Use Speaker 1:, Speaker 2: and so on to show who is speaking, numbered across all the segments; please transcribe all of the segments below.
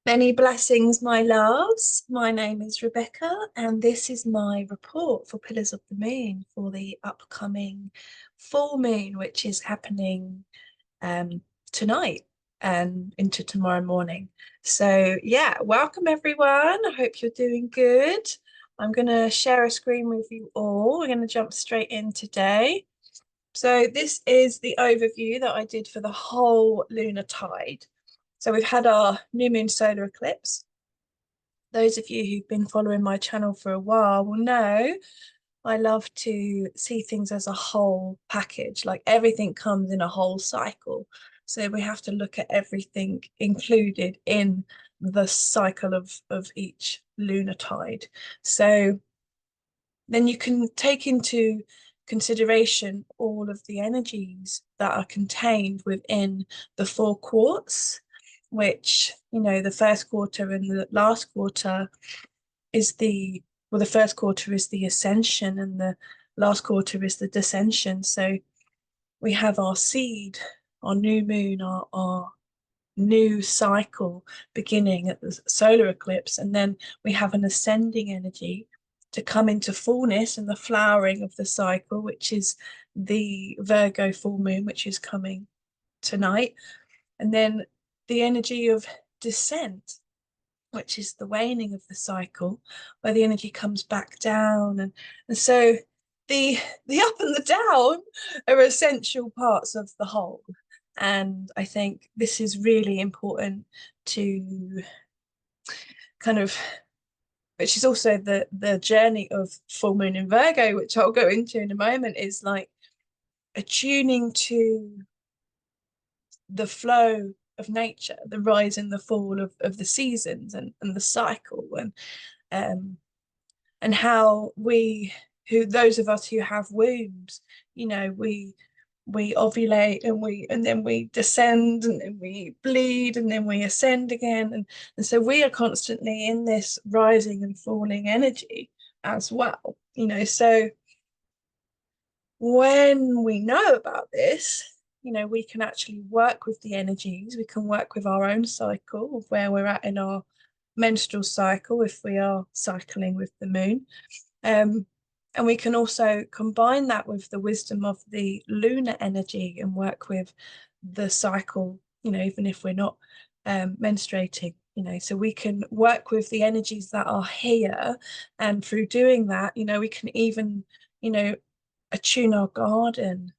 Speaker 1: Many blessings, my loves. My name is Rebecca, and this is my report for Pillars of the Moon for the upcoming full moon, which is happening tonight and into tomorrow morning. So, yeah, welcome everyone. I hope you're doing good. I'm going to share a screen with you all. We're going to jump straight in today. So, this is the overview that I did for the whole lunar tide. So we've had our new moon solar eclipse. Those of you who've been following my channel for a while will know I love to see things as a whole package, like everything comes in a whole cycle. So we have to look at everything included in the cycle of each lunar tide. So then you can take into consideration all of the energies that are contained within the four quarts, which, you know, the first quarter and the last quarter is the first quarter is the ascension and the last quarter is the descension. So we have our seed, our new moon, our new cycle beginning at the solar eclipse, and then we have an ascending energy to come into fullness and the flowering of the cycle, which is the Virgo full moon, which is coming tonight, and then the energy of descent, which is the waning of the cycle, where the energy comes back down, and so the up and the down are essential parts of the whole. And I think this is really important to kind of, which is also the journey of full moon in Virgo, which I'll go into in a moment, is like attuning to the flow of nature, the rise and the fall of the seasons and the cycle, um and how those of us who have wombs, you know, we ovulate and then we descend and then we bleed and then we ascend again, and so we are constantly in this rising and falling energy as well, you know. So when we know about this, you know, we can actually work with the energies. We can work with our own cycle of where we're at in our menstrual cycle if we are cycling with the moon. And we can also combine that with the wisdom of the lunar energy and work with the cycle, you know, even if we're not menstruating, you know. So we can work with the energies that are here, and through doing that, you know, we can even, you know, attune our garden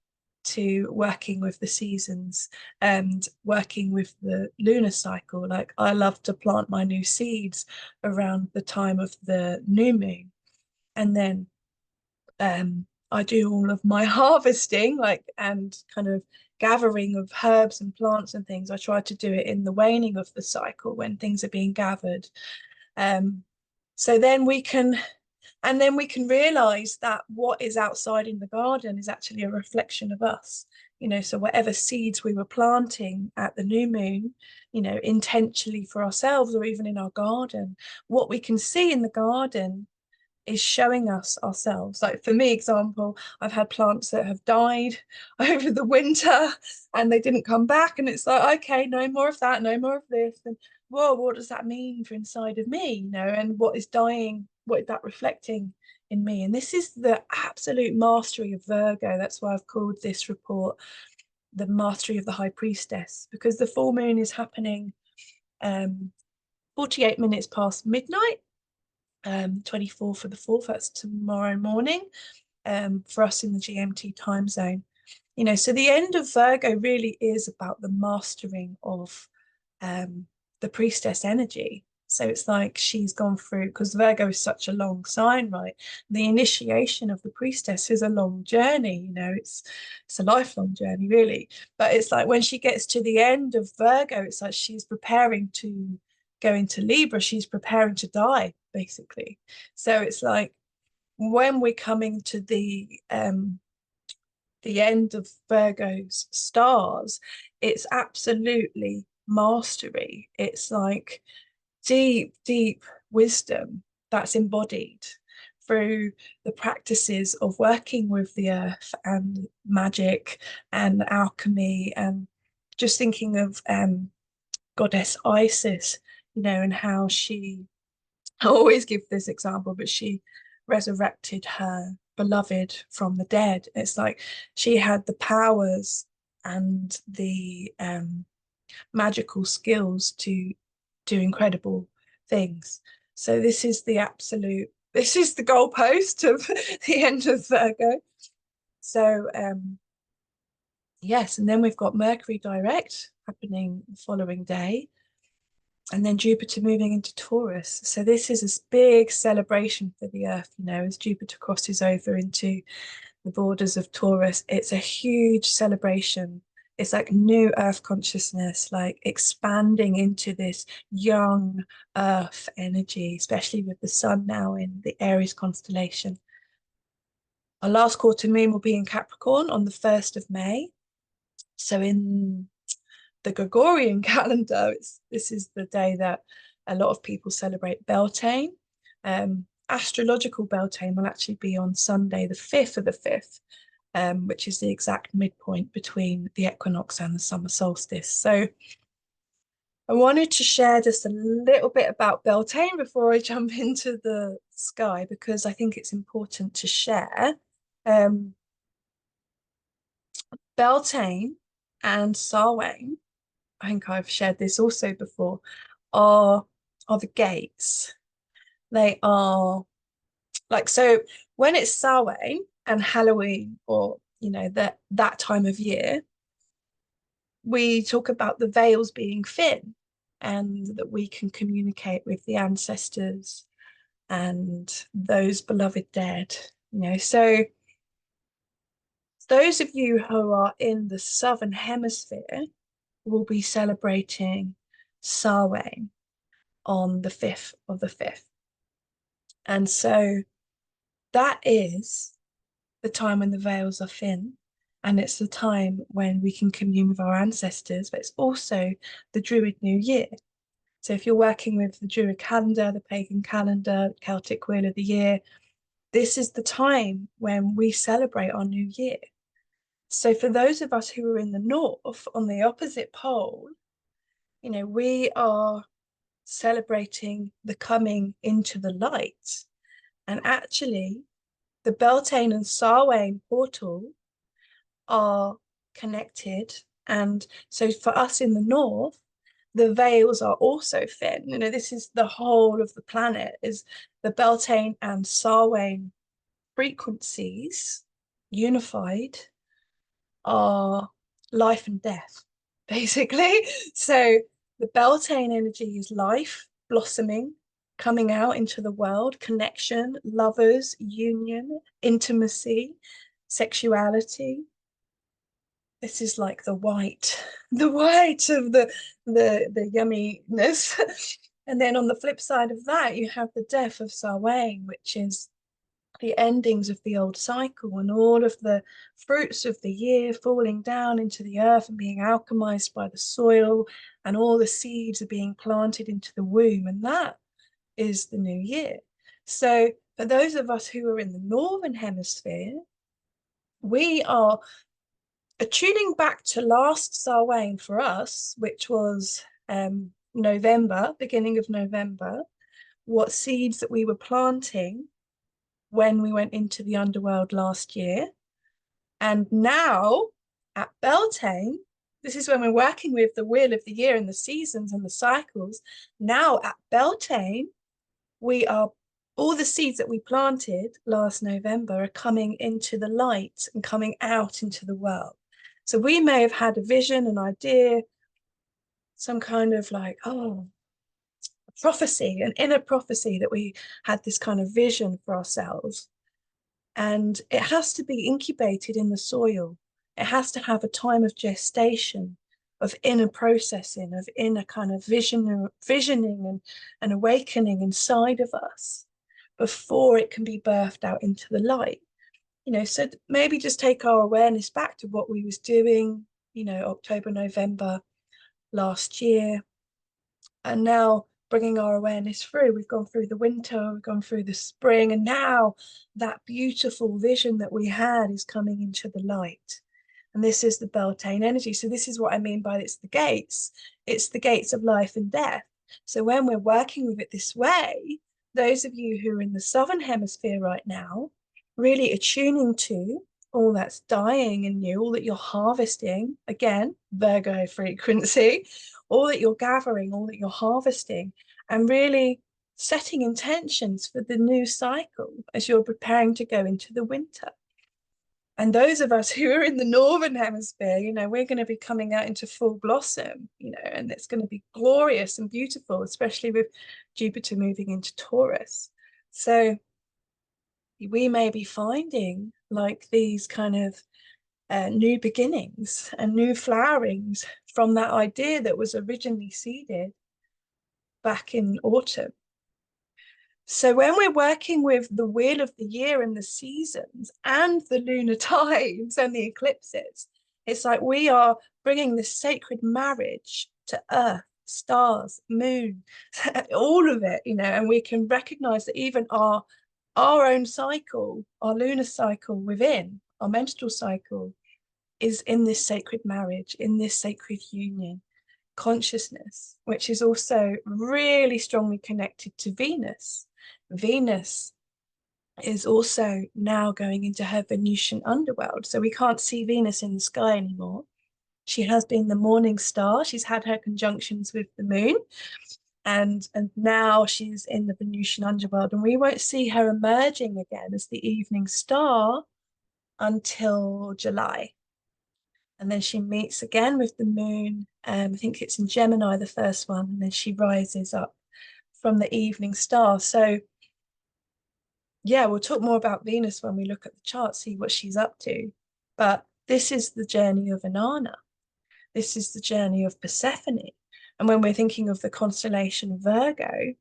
Speaker 1: to working with the seasons and working with the lunar cycle. Like, I love to plant my new seeds around the time of the new moon, and then I do all of my harvesting, like, and kind of gathering of herbs and plants and things. I try to do it in the waning of the cycle when things are being gathered. Um, so then we can realize that what is outside in the garden is actually a reflection of us, you know. So whatever seeds we were planting at the new moon, you know, intentionally for ourselves or even in our garden, what we can see in the garden is showing us ourselves. Like, for me, example, I've had plants that have died over the winter and they didn't come back, and it's like, okay, no more of that, no more of this, and whoa, what does that mean for inside of me, you know, and what is dying, what is that reflecting in me? And this is the absolute mastery of Virgo. That's why I've called this report the mastery of the High Priestess, because the full moon is happening 48 minutes past midnight, 24 for the 4th, that's tomorrow morning, for us in the GMT time zone. You know, so the end of Virgo really is about the mastering of the priestess energy. So it's like she's gone through, because Virgo is such a long sign, right? The initiation of the priestess is a long journey, you know, it's a lifelong journey, really. But it's like when she gets to the end of Virgo, it's like she's preparing to go into Libra, she's preparing to die, basically. So it's like when we're coming to the end of Virgo's stars, it's absolutely mastery. It's like deep, deep wisdom that's embodied through the practices of working with the earth and magic and alchemy, and just thinking of goddess Isis, you know, and how she, I always give this example, but she resurrected her beloved from the dead. It's like she had the powers and the magical skills to do incredible things. So this is the absolute, this is the goalpost of the end of Virgo. So yes, and then we've got Mercury direct happening the following day, and then Jupiter moving into Taurus. So this is a big celebration for the Earth, you know, as Jupiter crosses over into the borders of Taurus. It's a huge celebration. It's like new Earth consciousness, like expanding into this young Earth energy, especially with the Sun now in the Aries constellation. Our last quarter moon will be in Capricorn on the 1st of May. So in the Gregorian calendar, this is the day that a lot of people celebrate Beltane. Astrological Beltane will actually be on Sunday, the 5th of the 5th, which is the exact midpoint between the equinox and the summer solstice. So I wanted to share just a little bit about Beltane before I jump into the sky, because I think it's important to share. Beltane and Samhain, I think I've shared this also before, are the gates. They are like, so when it's Samhain and Halloween, or you know, that time of year, we talk about the veils being thin and that we can communicate with the ancestors and those beloved dead, you know. So those of you who are in the southern hemisphere will be celebrating Samhain on the 5th of the 5th. And so that is the time when the veils are thin, and it's the time when we can commune with our ancestors, but it's also the Druid New Year. So if you're working with the Druid calendar, the pagan calendar, the Celtic Wheel of the Year, this is the time when we celebrate our new year. So for those of us who are in the north, on the opposite pole, you know, we are celebrating the coming into the light. And actually, the Beltane and Samhain portal are connected. And so for us in the north, the veils are also thin. You know, this is the whole of the planet, is the Beltane and Samhain frequencies unified are life and death, basically. So the Beltane energy is life, blossoming, coming out into the world, connection, lovers, union, intimacy, sexuality. This is like the white, the white of the yumminess. And then on the flip side of that, you have the death of Samhain, which is the endings of the old cycle and all of the fruits of the year falling down into the earth and being alchemized by the soil, and all the seeds are being planted into the womb, and that is the new year. So for those of us who are in the northern hemisphere, we are attuning back to last Samhain for us, which was November, beginning of November, what seeds that we were planting when we went into the underworld last year. And now at Beltane, this is when we're working with the wheel of the year and the seasons and the cycles. Now at Beltane, we are, all the seeds that we planted last November are coming into the light and coming out into the world. So we may have had a vision, an idea, some kind of like, oh, a prophecy, an inner prophecy, that we had this kind of vision for ourselves. And it has to be incubated in the soil. It has to have a time of gestation, of inner processing, of inner kind of visioning and awakening inside of us before it can be birthed out into the light. You know, so maybe just take our awareness back to what we was doing, you know, October, November last year, and now bringing our awareness through. We've gone through the winter, we've gone through the spring, and now that beautiful vision that we had is coming into the light. And this is the Beltane energy. So this is what I mean by it's the gates. It's the gates of life and death. So when we're working with it this way, those of you who are in the southern hemisphere right now, really attuning to all that's dying in you, all that you're harvesting, again, Virgo frequency, all that you're gathering, all that you're harvesting, and really setting intentions for the new cycle as you're preparing to go into the winter. And those of us who are in the northern hemisphere, we're going to be coming out into full blossom, and it's going to be glorious and beautiful, especially with Jupiter moving into Taurus. So we may be finding like these kind of new beginnings and new flowerings from that idea that was originally seeded back in autumn. So when we're working with the wheel of the year and the seasons and the lunar tides and the eclipses, it's like we are bringing this sacred marriage to earth, stars, moon, all of it, and we can recognize that even our own cycle, our lunar cycle within, our menstrual cycle, is in this sacred marriage, in this sacred union consciousness, which is also really strongly connected to Venus. Venus is also now going into her Venusian underworld. So we can't see Venus in the sky anymore. She has been the morning star. She's had her conjunctions with the moon. And now she's in the Venusian underworld. And we won't see her emerging again as the evening star until July. And then she meets again with the moon. I think it's in Gemini, the first one. And then she rises up from the evening star. So yeah, we'll talk more about Venus when we look at the chart, see what she's up to. But this is the journey of Inanna. This is the journey of Persephone. And when we're thinking of the constellation Virgo,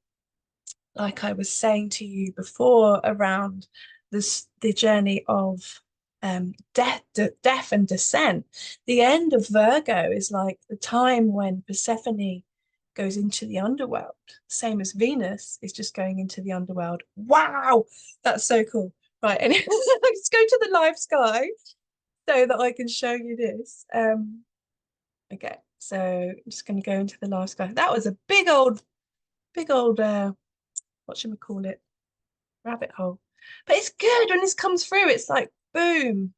Speaker 1: like I was saying to you before around the journey of death and descent, the end of Virgo is like the time when Persephone goes into the underworld, same as Venus is just going into the underworld. Wow, that's so cool. Right, anyway, let's go to the live sky so that I can show you this. Okay, so I'm just going to go into the live sky. That was a big old what should we call it, rabbit hole, but it's good when this comes through. It's like boom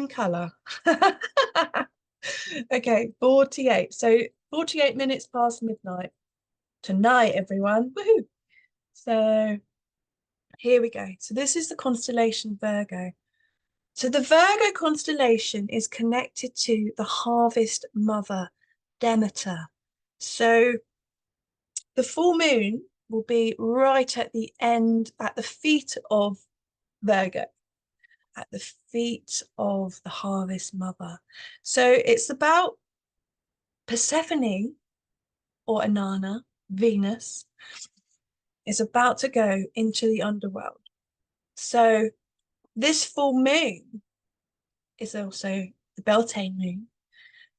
Speaker 1: color. Okay, 48, so 48 minutes past midnight tonight, everyone. Woohoo! So here we go. So this is the constellation Virgo. So the Virgo constellation is connected to the harvest mother, Demeter. So the full moon will be right at the end, at the feet of Virgo, at the feet of the harvest mother. So it's about Persephone or Inanna, Venus, is about to go into the underworld. So this full moon is also the Beltane moon.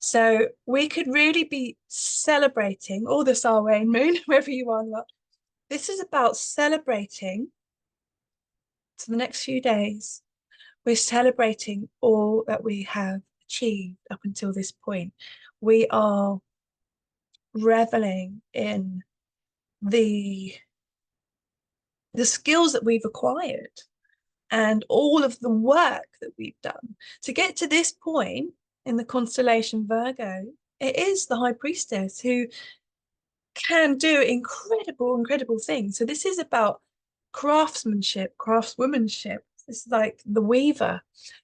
Speaker 1: So we could really be celebrating, or the Samhain moon, wherever you are. This is about celebrating. So the next few days, we're celebrating all that we have achieved up until this point. We are reveling in the skills that we've acquired and all of the work that we've done to get to this point in the constellation Virgo. It is the High Priestess who can do incredible things. So this is about craftsmanship, craftswomanship. It's like the weaver,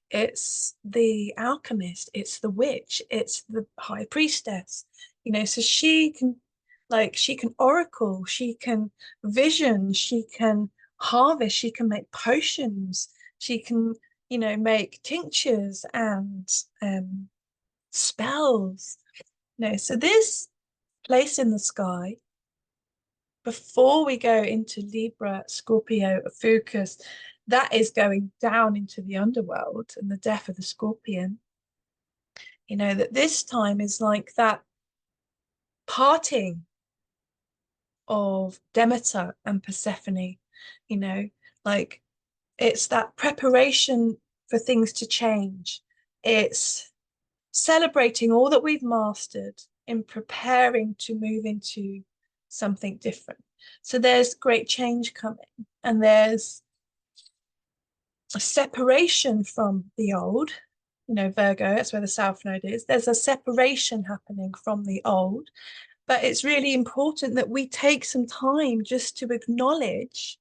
Speaker 1: it's the alchemist, it's the witch, it's the High Priestess. So she can oracle, she can vision, she can harvest, she can make potions, she can make tinctures and spells. So this place in the sky, before we go into Libra, Scorpio, Ophiuchus, that is going down into the underworld and the death of the scorpion. That this time is like that parting of Demeter and Persephone, like it's that preparation for things to change. It's celebrating all that we've mastered in preparing to move into something different. So there's great change coming, and there's a separation from the old. You know, Virgo, that's where the South Node is. There's a separation happening from the old, but it's really important that we take some time just to acknowledge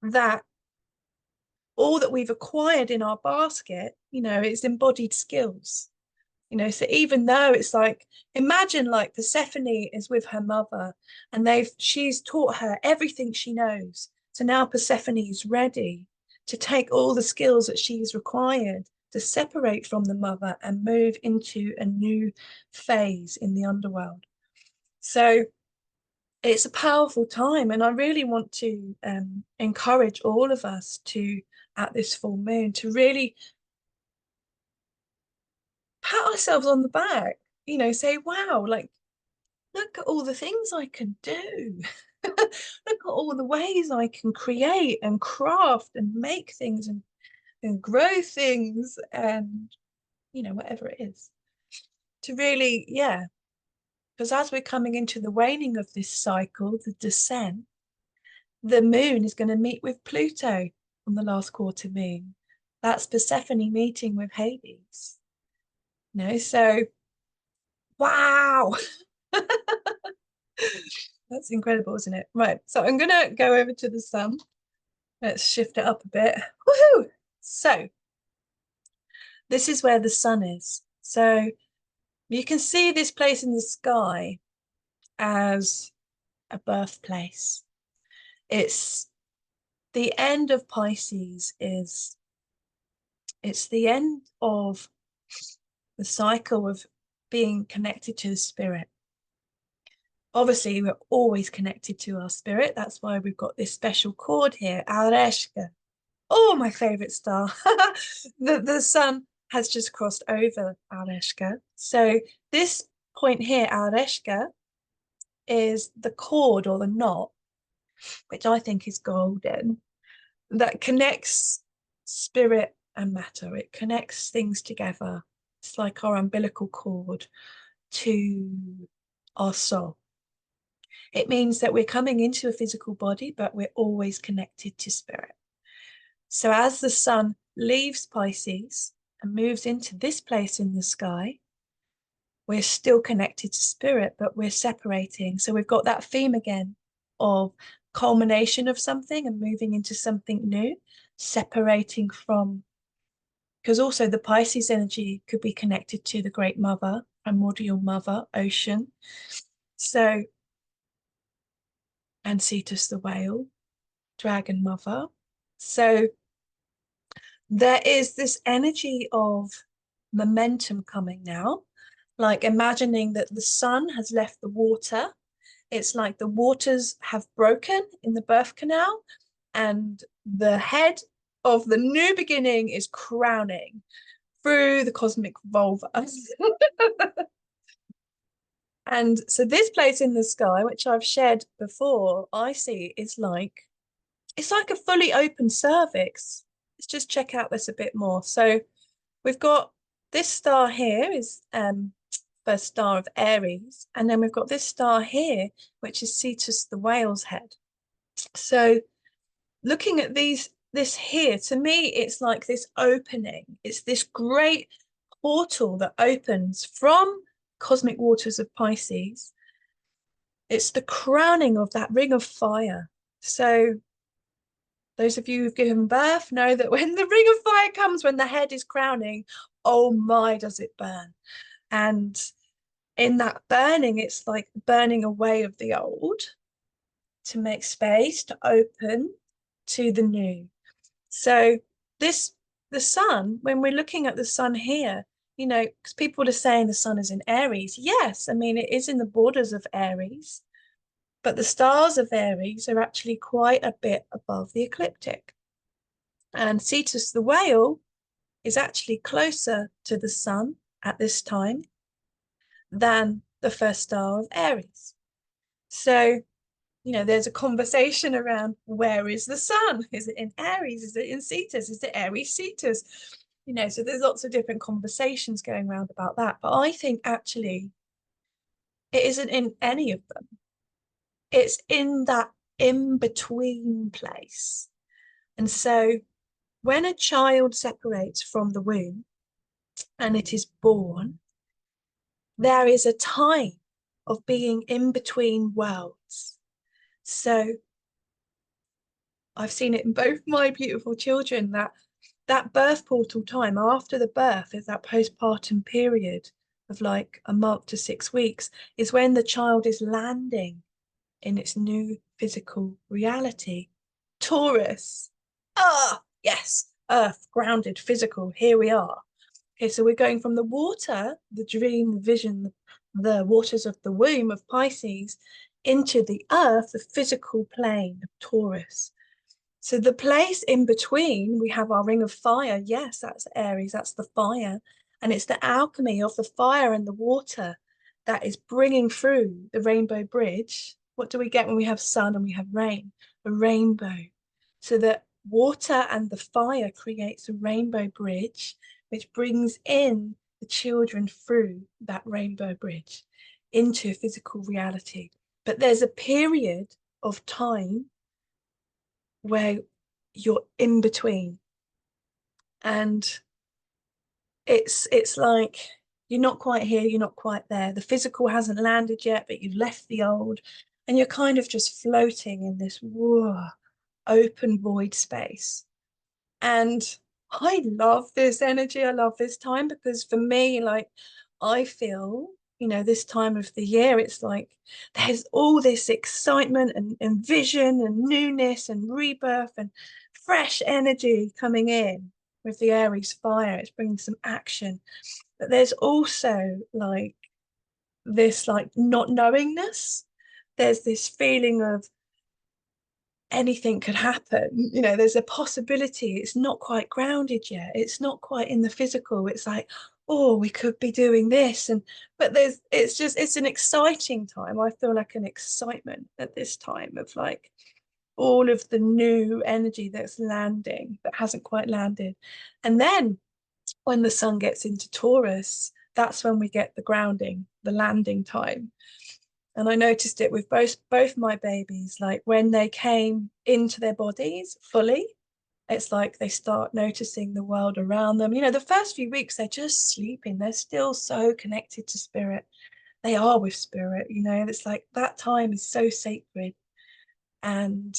Speaker 1: that all that we've acquired in our basket, you know, is embodied skills. You know, so even though it's like, imagine like Persephone is with her mother and she's taught her everything she knows. So now Persephone is ready to take all the skills that she's required to separate from the mother and move into a new phase in the underworld. So it's a powerful time, and I really want to encourage all of us to, at this full moon, to really pat ourselves on the back, you know, say, wow, like, look at all the things I can do. Look at all the ways I can create and craft and make things and grow things and, you know, whatever it is. To really, yeah, because as we're coming into the waning of this cycle, the descent, the moon is going to meet with Pluto on the last quarter moon. That's Persephone meeting with Hades. You know, so wow. That's incredible, isn't it? Right, so I'm gonna go over to the sun. Let's shift it up a bit. Woohoo! So this is where the sun is. So you can see this place in the sky as a birthplace. It's the end of Pisces it's the end of the cycle of being connected to the spirit. Obviously, we're always connected to our spirit. That's why we've got this special cord here, Areshka. Oh, my favorite star. The sun has just crossed over Areshka. So this point here, Areshka, is the cord or the knot, which I think is golden, that connects spirit and matter. It connects things together. It's like our umbilical cord to our soul. It means that we're coming into a physical body, but we're always connected to spirit. So as the sun leaves Pisces and moves into this place in the sky, we're still connected to spirit, but we're separating. So we've got that theme again of culmination of something and moving into something new, separating from, because also the Pisces energy could be connected to the Great Mother, primordial mother, ocean. So, and Cetus the whale, dragon mother. So there is this energy of momentum coming now, like imagining that the sun has left the water. It's like the waters have broken in the birth canal and the head of the new beginning is crowning through the cosmic vulva. And so this place in the sky, which I've shared before, I see is like, it's like a fully open cervix. Let's just check out this a bit more. So we've got this star here is first star of Aries, and then we've got this star here, which is Cetus the whale's head. So looking at this here, to me, it's like this opening. It's this great portal that opens from cosmic waters of Pisces. It's the crowning of that ring of fire. So those of you who've given birth know that when the ring of fire comes, when the head is crowning, oh my, does it burn. And in that burning, it's like burning away of the old to make space to open to the new. So the sun, when we're looking at the sun here, you know, because people are saying the sun is in Aries. Yes, I mean, it is in the borders of Aries, but the stars of Aries are actually quite a bit above the ecliptic. And Cetus the whale is actually closer to the sun at this time than the first star of Aries. So, you know, there's a conversation around where is the sun? Is it in Aries? Is it in Cetus? Is it Aries Cetus? You know, so there's lots of different conversations going around about that. But I think actually it isn't in any of them. it's in that in-between place. And so when a child separates from the womb and it is born, there is a time of being in between worlds. So I've seen it in both my beautiful children that birth portal time after the birth is that postpartum period of like a month to 6 weeks is when the child is landing in its new physical reality. Taurus. Ah, yes, earth, grounded, physical. Here we are. Okay, so we're going from the water, the dream, the vision, the waters of the womb of Pisces, into the earth, the physical plane of Taurus. So the place in between, we have our ring of fire. Yes, that's Aries, that's the fire. And it's the alchemy of the fire and the water that is bringing through the rainbow bridge. What do we get when we have sun and we have rain? A rainbow. So the water and the fire creates a rainbow bridge, which brings in the children through that rainbow bridge into physical reality. But there's a period of time where you're in between, and it's like you're not quite here, you're not quite there, the physical hasn't landed yet, but you've left the old, and you're kind of just floating in this open void space. And I love this energy, I love this time, because for me, like, I feel, this time of the year, it's like there's all this excitement and vision and newness and rebirth and fresh energy coming in with the Aries fire. It's bringing some action. But there's also like this like not knowingness. There's this feeling of anything could happen. There's a possibility. It's not quite grounded yet. It's not quite in the physical. It's like, oh, we could be doing this. But it's an exciting time. I feel like an excitement at this time of like all of the new energy that's landing, that hasn't quite landed. And then when the sun gets into Taurus, that's when we get the grounding, the landing time. And I noticed it with both my babies, like when they came into their bodies fully, it's like they start noticing the world around them. The first few weeks they're just sleeping, they're still so connected to spirit. They are with spirit. It's like that time is so sacred. And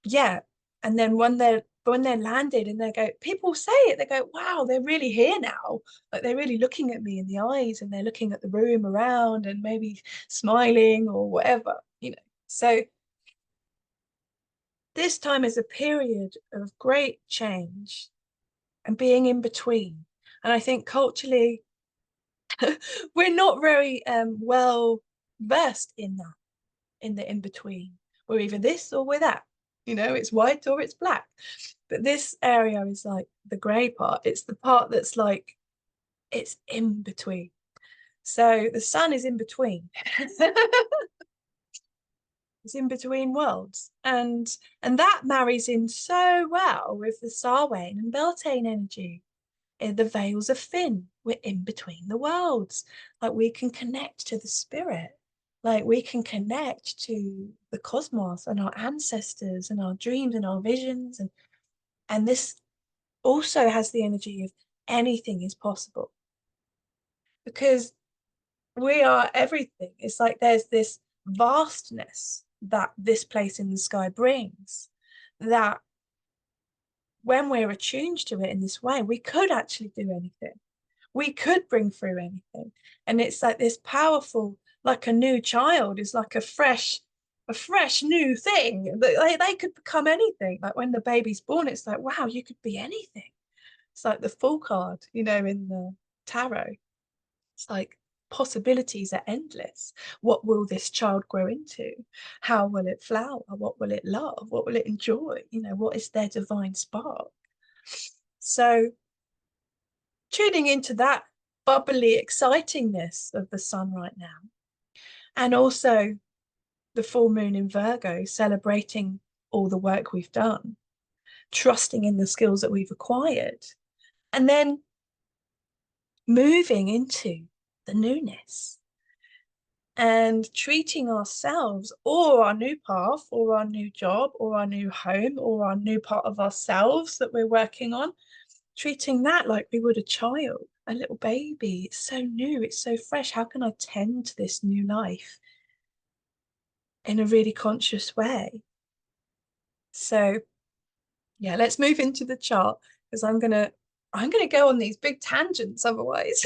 Speaker 1: yeah, and then when they're landed and they go, people say it, they go, wow, they're really here now. Like they're really looking at me in the eyes, and they're looking at the room around and maybe smiling or whatever. So this time is a period of great change and being in between. And I think culturally we're not very well versed in that, in the in between. We're either this or we're that. It's white or it's black. But this area is like the grey part. It's the part that's like, it's in between. So the sun is in between. It's in between worlds. And that marries in so well with the Samhain and Beltane energy. In the veils of Finn, we're in between the worlds. Like we can connect to the spirit. Like we can connect to the cosmos and our ancestors and our dreams and our visions. And this also has the energy of anything is possible, because we are everything. It's like there's this vastness that this place in the sky brings, that when we're attuned to it in this way, we could actually do anything. We could bring through anything. And it's like this powerful, like a new child is like a fresh new thing. They could become anything. Like when the baby's born, it's like, wow, you could be anything. It's like the Fool card, in the tarot. It's like possibilities are endless. What will this child grow into? How will it flower? What will it love? What will it enjoy? What is their divine spark? So tuning into that bubbly excitingness of the sun right now, and also the full moon in Virgo, celebrating all the work we've done, trusting in the skills that we've acquired, and then moving into the newness. and treating ourselves or our new path or our new job or our new home or our new part of ourselves that we're working on, treating that like we would a child, a little baby. It's so new, it's so fresh. How can I tend to this new life in a really conscious way? So yeah, let's move into the chart because I'm gonna go on these big tangents otherwise.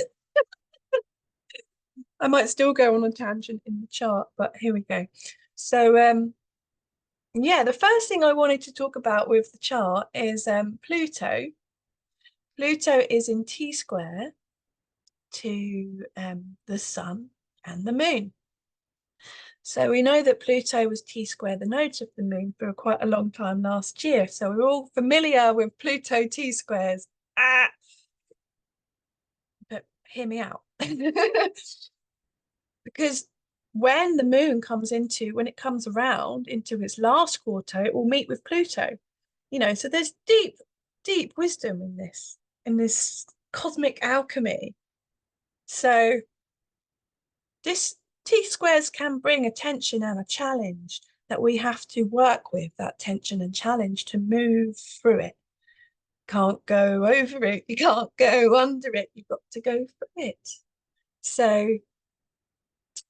Speaker 1: I might still go on a tangent in the chart, but here we go. So yeah, the first thing I wanted to talk about with the chart is Pluto. Pluto is in Tsquare to the sun and the moon. So we know that Pluto was Tsquare the nodes of the moon for quite a long time last year. So we're all familiar with Pluto Tsquares. But hear me out. Because when the moon when it comes around into its last quarter, it will meet with Pluto. So there's deep wisdom in this cosmic alchemy. So this T-squares can bring a tension and a challenge that we have to work with, that tension and challenge, to move through it. Can't go over it, you can't go under it, you've got to go through it. So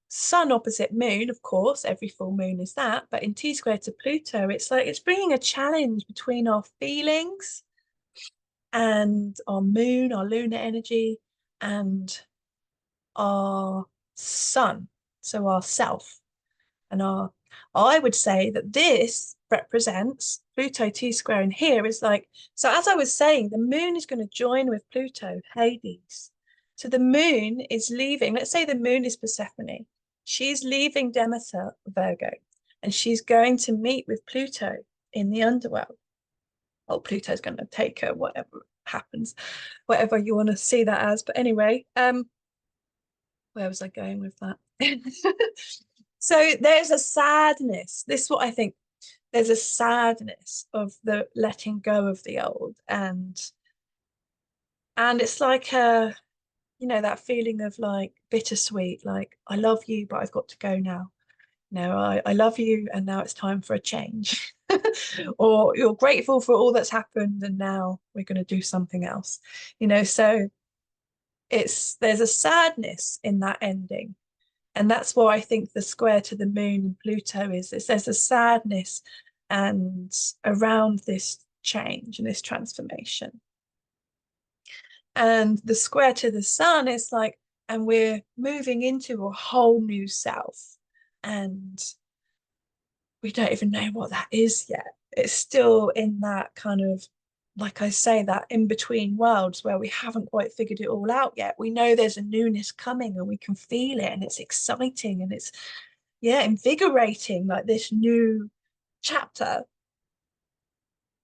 Speaker 1: sun opposite moon, of course, every full moon is that, but in T-square to Pluto, it's like it's bringing a challenge between our feelings and our moon, our lunar energy, and our sun, so our self. And I would say that this represents Pluto T-square in here is like, so as I was saying, the moon is going to join with Pluto, Hades. So the moon is leaving, let's say the moon is Persephone. She's leaving Demeter, Virgo, and she's going to meet with Pluto in the underworld. Oh, Pluto's going to take her, whatever happens, whatever you want to see that as. But anyway, where was I going with that? So there's a sadness. This is what I think. There's a sadness of the letting go of the old, and it's like that feeling of like bittersweet, like I love you, but I've got to go now. No, I love you, and now it's time for a change. Or you're grateful for all that's happened, and now we're going to do something else. So there's a sadness in that ending. And that's why I think the square to the moon and Pluto there's a sadness and around this change and this transformation. And the square to the sun is like, and we're moving into a whole new self. And we don't even know what that is yet. It's still in that kind of, like I say, that in between worlds where we haven't quite figured it all out yet. We know there's a newness coming and we can feel it, and it's exciting and it's invigorating, like this new chapter.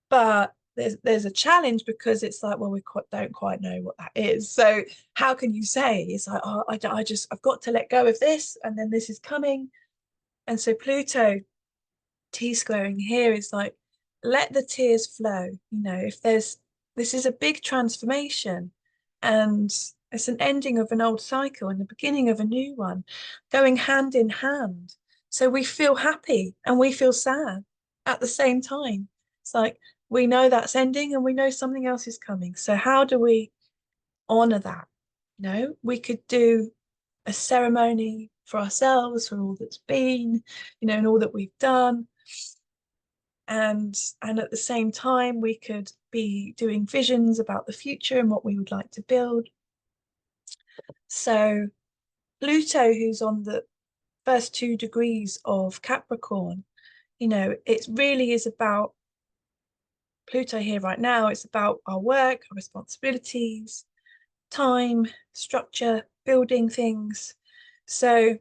Speaker 1: But there's a challenge because it's like, well, don't quite know what that is. So how can you say it's like, oh, I've got to let go of this, and then this is coming. And so Pluto T-squaring here is like, let the tears flow. If this is a big transformation, and it's an ending of an old cycle and the beginning of a new one, going hand in hand. So we feel happy and we feel sad at the same time. It's like we know that's ending and we know something else is coming. So how do we honor that? We could do a ceremony for ourselves, for all that's been, and all that we've done. And at the same time, we could be doing visions about the future and what we would like to build. So Pluto, who's on the first 2 degrees of Capricorn, it really is about Pluto here right now. It's about our work, our responsibilities, time, structure, building things. So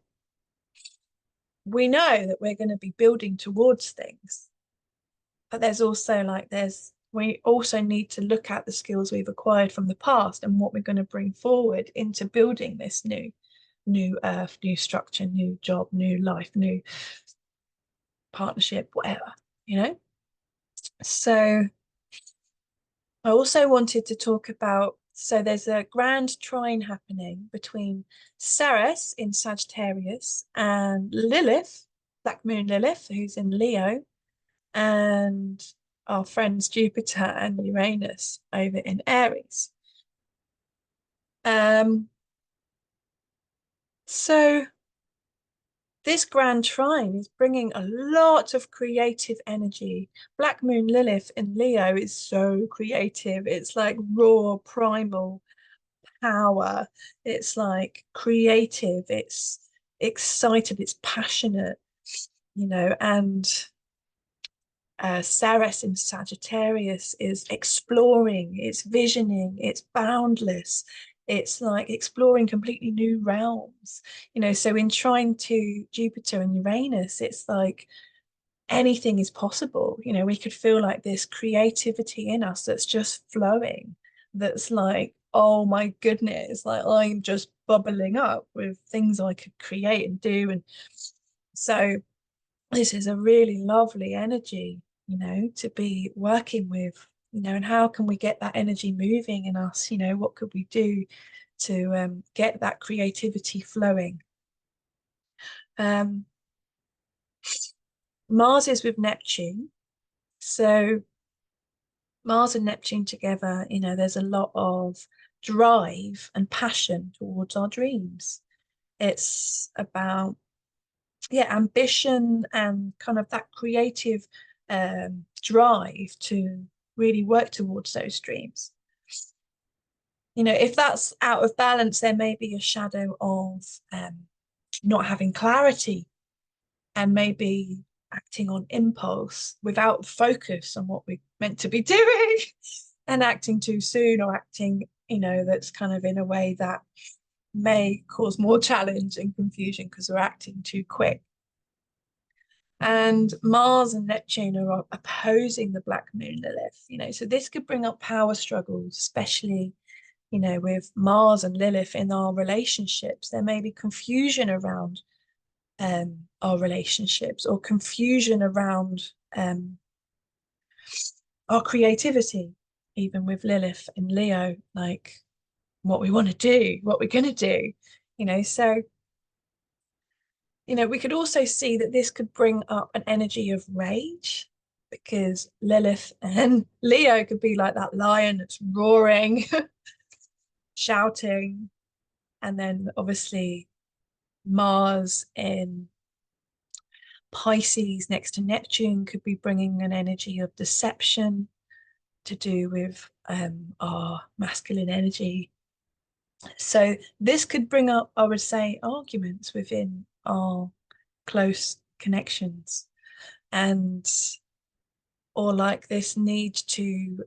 Speaker 1: we know that we're going to be building towards things. But there's also we also need to look at the skills we've acquired from the past and what we're going to bring forward into building this new earth, new structure, new job, new life, new partnership, whatever. So I also wanted to talk about So there's a grand trine happening between Ceres in Sagittarius and Lilith, Black Moon Lilith, who's in Leo, and our friends Jupiter and Uranus over in Aries. So this grand trine is bringing a lot of creative energy. Black Moon Lilith in Leo is so creative. It's like raw, primal power. It's like creative. It's excited. It's passionate, and Ceres in Sagittarius is exploring, it's visioning, it's boundless. It's like exploring completely new realms, So in trine to Jupiter and Uranus, it's like anything is possible. We could feel like this creativity in us that's just flowing, that's like, oh my goodness, like I'm just bubbling up with things I could create and do. And so this is a really lovely energy, to be working with, and how can we get that energy moving in us? What could we do to get that creativity flowing? Mars is with Neptune. So Mars and Neptune together, there's a lot of drive and passion towards our dreams. It's about ambition and kind of that creative drive to really work towards those dreams. If that's out of balance, there may be a shadow of not having clarity and maybe acting on impulse without focus on what we're meant to be doing and acting too soon, or acting, that's kind of in a way that may cause more challenge and confusion because we're acting too quick. And Mars and Neptune are opposing the Black Moon Lilith, so this could bring up power struggles, especially, with Mars and Lilith in our relationships. There may be confusion around our relationships, or confusion around our creativity, even with Lilith and Leo, like what we want to do, what we're going to do, so we could also see that this could bring up an energy of rage, because Lilith and Leo could be like that lion that's roaring, shouting. And then obviously Mars in Pisces next to Neptune could be bringing an energy of deception to do with our masculine energy. So this could bring up, I would say, arguments within our close connections, and or like this need to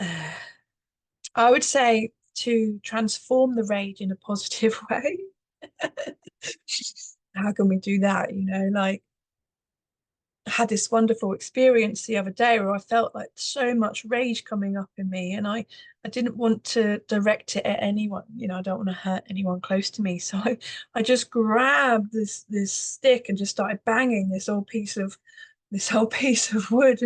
Speaker 1: I would say to transform the rage in a positive way. How can we do that? Like I had this wonderful experience the other day where I felt like so much rage coming up in me, and I didn't want to direct it at anyone. I don't want to hurt anyone close to me. So I just grabbed this stick and just started banging this whole piece of wood,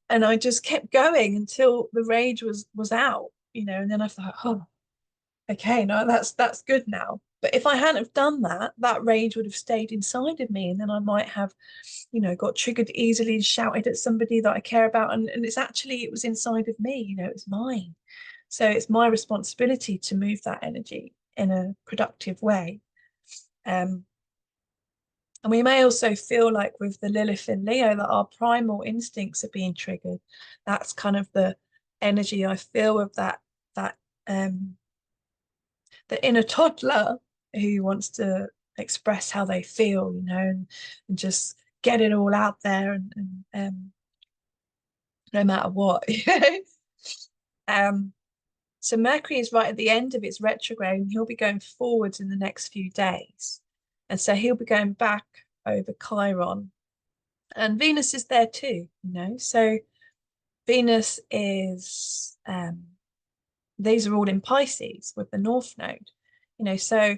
Speaker 1: and I just kept going until the rage was out, and then I thought, oh, okay, no, that's good now. But if I hadn't have done that, that rage would have stayed inside of me, and then I might have, got triggered easily, shouted at somebody that I care about, and it was inside of me, it was mine. So it's my responsibility to move that energy in a productive way. And we may also feel like with the Lilith in Leo that our primal instincts are being triggered. That's kind of the energy I feel with that the inner toddler who wants to express how they feel, and just get it all out there, and no matter what. So Mercury is right at the end of its retrograde, and he'll be going forwards in the next few days. And so he'll be going back over Chiron. And Venus is there too, So Venus is these are all in Pisces with the North Node, so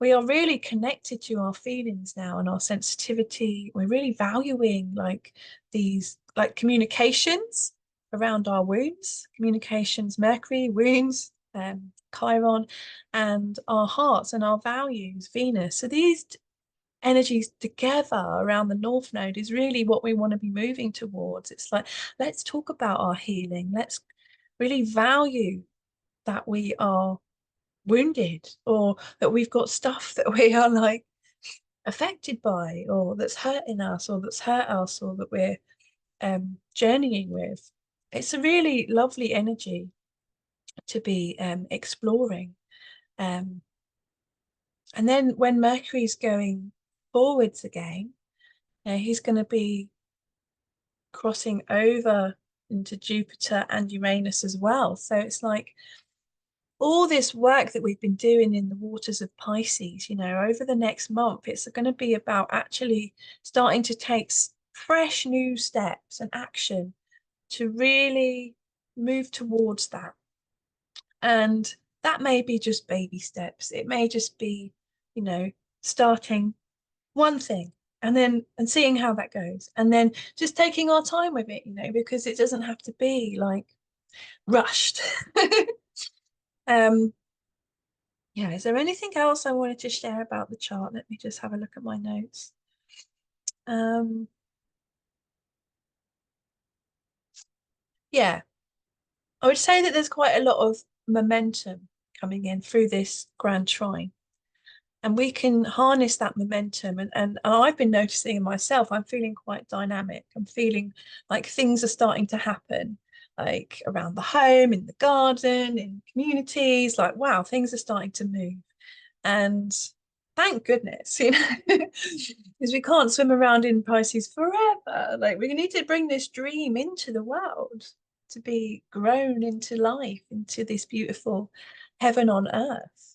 Speaker 1: we are really connected to our feelings now and our sensitivity. We're really valuing like these like communications, around our wounds, communications, Mercury, wounds, Chiron, and our hearts and our values, Venus. So these energies together around the North Node is really what we want to be moving towards. It's like, let's talk about our healing. Let's really value that we are wounded, or that we've got stuff that we are like affected by, or that's hurting us, or that's hurt us, or that we're journeying with. It's a really lovely energy to be exploring. And then when Mercury's going forwards again, he's going to be crossing over into Jupiter and Uranus as well. So it's like all this work that we've been doing in the waters of Pisces, over the next month, it's going to be about actually starting to take fresh new steps and action to really move towards that. And that may be just baby steps. It may just be, starting one thing and seeing how that goes. And then just taking our time with it, because it doesn't have to be like rushed. Yeah, is there anything else I wanted to share about the chart? Let me just have a look at my notes. Yeah, I would say that there's quite a lot of momentum coming in through this grand trine. And we can harness that momentum. And I've been noticing in myself, I'm feeling quite dynamic. I'm feeling like things are starting to happen, like around the home, in the garden, in communities. Like, wow, things are starting to move. And thank goodness, because we can't swim around in Pisces forever. Like, we need to bring this dream into the world to be grown into life, into this beautiful heaven on earth.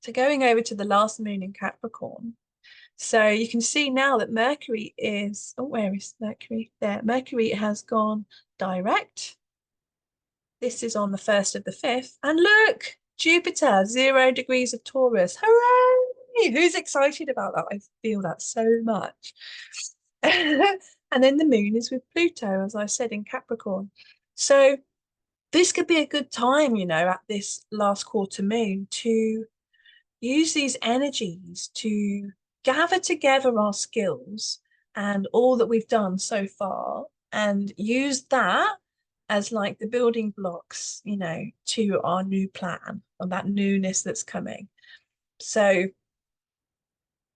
Speaker 1: So going over to the last moon in Capricorn. So you can see now that Mercury is, oh, where is Mercury? There, Mercury has gone direct. This is on the 1st of the 5th. And look, Jupiter, 0 degrees of Taurus. Hooray! Who's excited about that? I feel that so much. And then the moon is with Pluto, as I said, in Capricorn. So this could be a good time, at this last quarter moon to use these energies to gather together our skills and all that we've done so far, and use that as like the building blocks, to our new plan, or that newness that's coming. So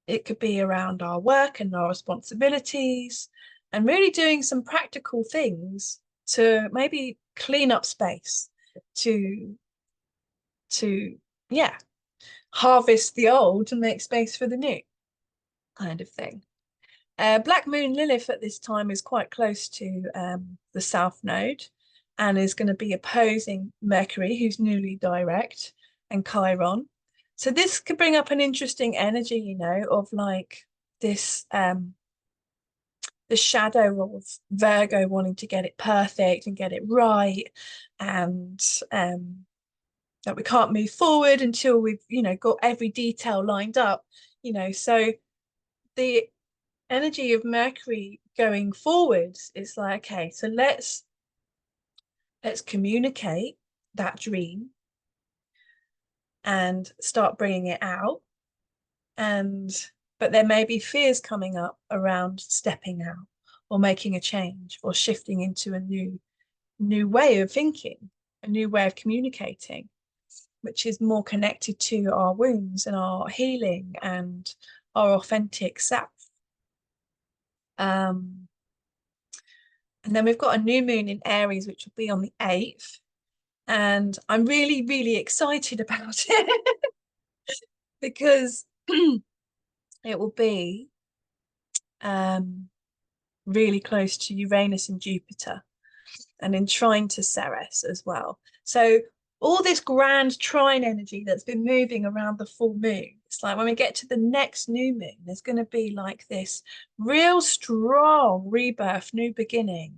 Speaker 1: it could be around our work and our responsibilities, and really doing some practical things to maybe clean up space, to yeah, harvest the old to make space for the new, kind of thing. Black Moon Lilith at this time is quite close to the South Node, and is going to be opposing Mercury, who's newly direct, and Chiron. So this could bring up an interesting energy, of like this the shadow of Virgo wanting to get it perfect and get it right, and that we can't move forward until we've got every detail lined up. So the energy of Mercury going forwards is like, okay, so let's communicate that dream and start bringing it out. But there may be fears coming up around stepping out, or making a change, or shifting into a new way of thinking, a new way of communicating, which is more connected to our wounds and our healing and our authentic self. And then we've got a new moon in Aries, which will be on the 8th. And I'm really, really excited about it because it will be really close to Uranus and Jupiter, and in trine to Ceres as well. So all this grand trine energy that's been moving around the full moon, it's like when we get to the next new moon, there's going to be like this real strong rebirth, new beginning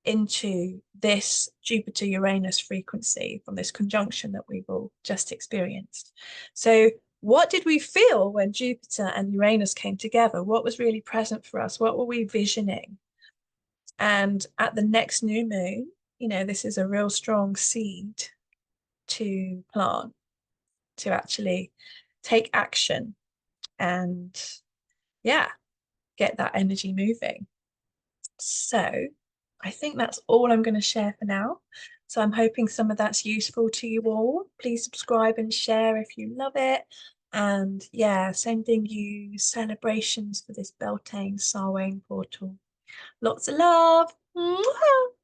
Speaker 1: into this Jupiter-Uranus frequency from this conjunction that we've all just experienced. So what did we feel when Jupiter and Uranus came together? What was really present for us? What were we visioning? And at the next new moon, you know, this is a real strong seed to plant, to actually take action and, yeah, get that energy moving. So I think that's all I'm going to share for now. So I'm hoping some of that's useful to you all. Please subscribe and share if you love it. And yeah, sending you celebrations for this Beltane Samhain portal. Lots of love. Mwah!